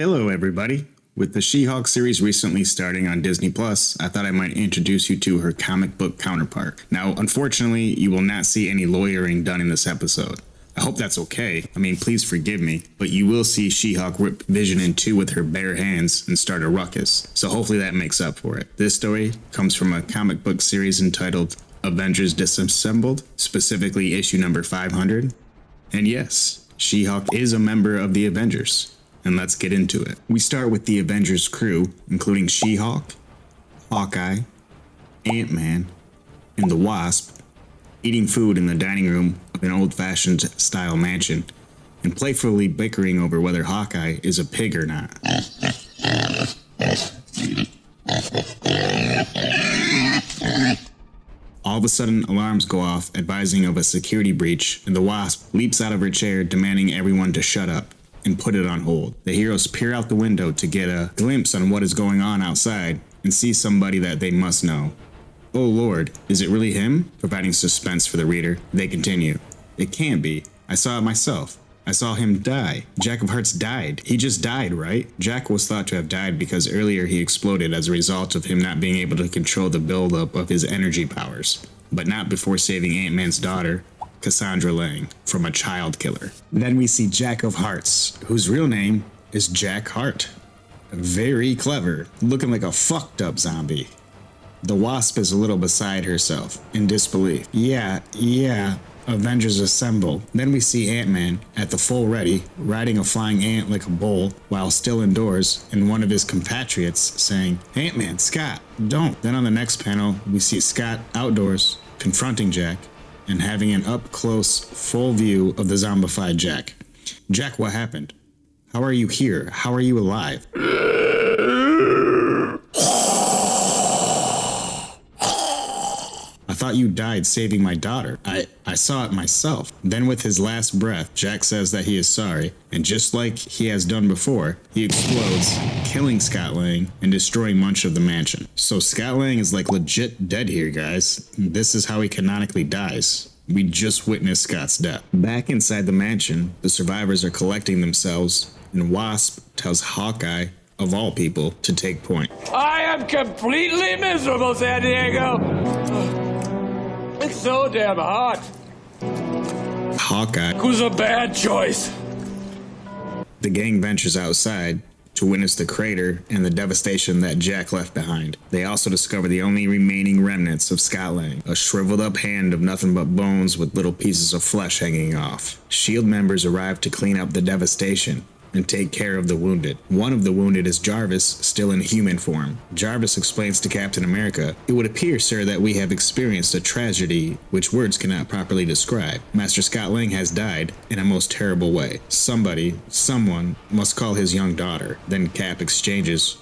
Hello everybody. With the She-Hulk series recently starting on Disney+, I thought I might introduce you to her comic book counterpart. Now, unfortunately, you will not see any lawyering done in this episode. I hope that's okay. I mean, please forgive me, but you will see She-Hulk rip Vision in two with her bare hands and start a ruckus, so hopefully that makes up for it. This story comes from a comic book series entitled Avengers Disassembled, specifically issue number 500. And yes, She-Hulk is a member of the Avengers. And let's get into it. We start with the Avengers crew, including She-Hulk, Hawkeye, Ant-Man, and the Wasp, eating food in the dining room of an old-fashioned style mansion, and playfully bickering over whether Hawkeye is a pig or not. All of a sudden, alarms go off advising of a security breach, and the Wasp leaps out of her chair demanding everyone to shut up and put it on hold. The heroes peer out the window to get a glimpse on what is going on outside and see somebody that they must know. Oh Lord, is it really him? Providing suspense for the reader, they continue. It can't be. I saw it myself. I saw him die. Jack of Hearts died. He just died, right? Jack was thought to have died because earlier he exploded as a result of him not being able to control the buildup of his energy powers, but not before saving Ant-Man's daughter, Cassandra Lang, from a child killer. Then we see Jack of Hearts, whose real name is Jack Hart. Very clever, looking like a fucked up zombie. The Wasp is a little beside herself, in disbelief. Yeah, Avengers Assembled. Then we see Ant-Man at the full ready, riding a flying ant like a bull while still indoors, and one of his compatriots saying, "Ant-Man, Scott, don't." Then on the next panel, we see Scott outdoors, confronting Jack, and having an up-close, full view of the zombified Jack. Jack, what happened? How are you here? How are you alive? I thought you died saving my daughter. I saw it myself. Then with his last breath, Jack says that he is sorry, and just like he has done before, he explodes, killing Scott Lang and destroying much of the mansion. So Scott Lang is like legit dead here, guys. This is how he canonically dies. We just witnessed Scott's death. Back inside the mansion, the survivors are collecting themselves, and Wasp tells Hawkeye, of all people, to take point. I am completely miserable, San Diego. It's so damn hot. Hawkeye Who's a bad choice. The gang ventures outside to witness the crater and the devastation that Jack left behind. They also discover the only remaining remnants of Scott Lang, a shriveled up hand of nothing but bones with little pieces of flesh hanging off. SHIELD members arrive to clean up the devastation and take care of the wounded. One of the wounded is Jarvis, still in human form. Jarvis explains to Captain America, "It would appear, sir, that we have experienced a tragedy which words cannot properly describe. Master Scott Lang has died in a most terrible way. Someone must call his young daughter." Then Cap exchanges,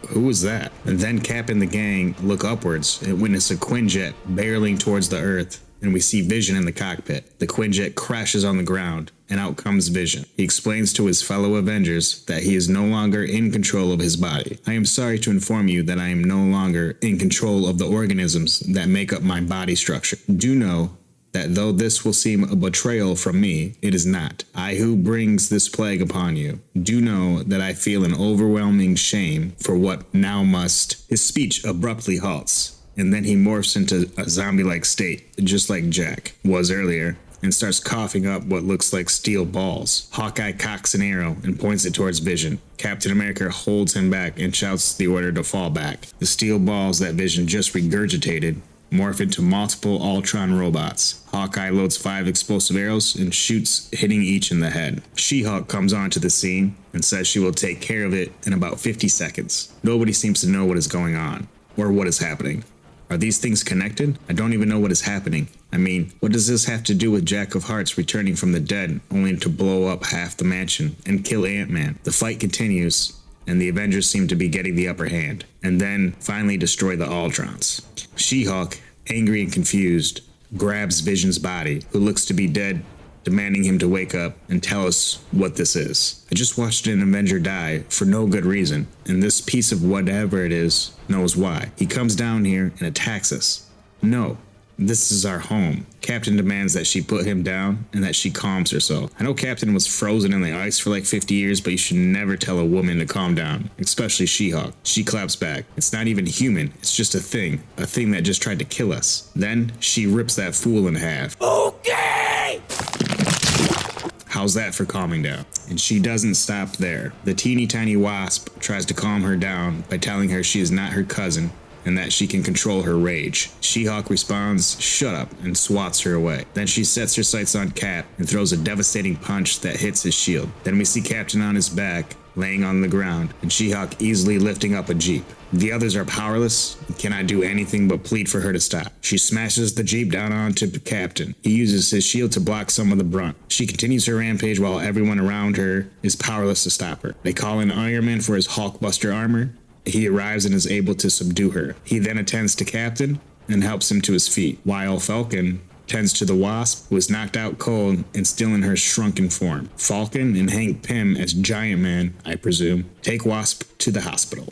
who was that? And then Cap and the gang look upwards and witness a Quinjet barreling towards the Earth, and we see Vision in the cockpit. The Quinjet crashes on the ground, and out comes Vision. He explains to his fellow Avengers that he is no longer in control of his body. "I am sorry to inform you that I am no longer in control of the organisms that make up my body structure. Do know that though this will seem a betrayal from me, it is not. I who brings this plague upon you. Do know that I feel an overwhelming shame for what now must..." His speech abruptly halts, and then he morphs into a zombie-like state, just like Jack was earlier, and starts coughing up what looks like steel balls. Hawkeye cocks an arrow and points it towards Vision. Captain America holds him back and shouts the order to fall back. The steel balls that Vision just regurgitated morph into multiple Ultron robots. Hawkeye loads 5 explosive arrows and shoots, hitting each in the head. She-Hulk comes onto the scene and says she will take care of it in about 50 seconds. Nobody seems to know what is going on, or what is happening. Are these things connected? I don't even know what is happening. I mean, what does this have to do with Jack of Hearts returning from the dead, only to blow up half the mansion and kill Ant-Man? The fight continues, and the Avengers seem to be getting the upper hand, and then finally destroy the Ultrons. She-Hulk, angry and confused, grabs Vision's body, who looks to be dead, demanding him to wake up and tell us what this is. I just watched an Avenger die for no good reason, and this piece of whatever it is knows why. He comes down here and attacks us. No, This is our home. Captain demands that she put him down and that she calms herself. I know Captain was frozen in the ice for like 50 years, but you should never tell a woman to calm down, especially She-Hulk. She claps back. It's not even human, it's just a thing that just tried to kill us. Then she rips that fool in half. Okay! How's that for calming down? And she doesn't stop there. The teeny tiny wasp tries to calm her down by telling her she is not her cousin and that she can control her rage. She-Hulk responds, "Shut up," and swats her away. Then she sets her sights on Cap and throws a devastating punch that hits his shield. Then we see Captain on his back, laying on the ground, and She-Hulk easily lifting up a Jeep. The others are powerless and cannot do anything but plead for her to stop. She smashes the Jeep down onto the Captain. He uses his shield to block some of the brunt. She continues her rampage while everyone around her is powerless to stop her. They call in Iron Man for his Hulkbuster armor. He arrives and is able to subdue her. He then attends to Captain and helps him to his feet, while Falcon tends to the Wasp, who is knocked out cold and still in her shrunken form. Falcon and Hank Pym as Giant Man, I presume, take Wasp to the hospital.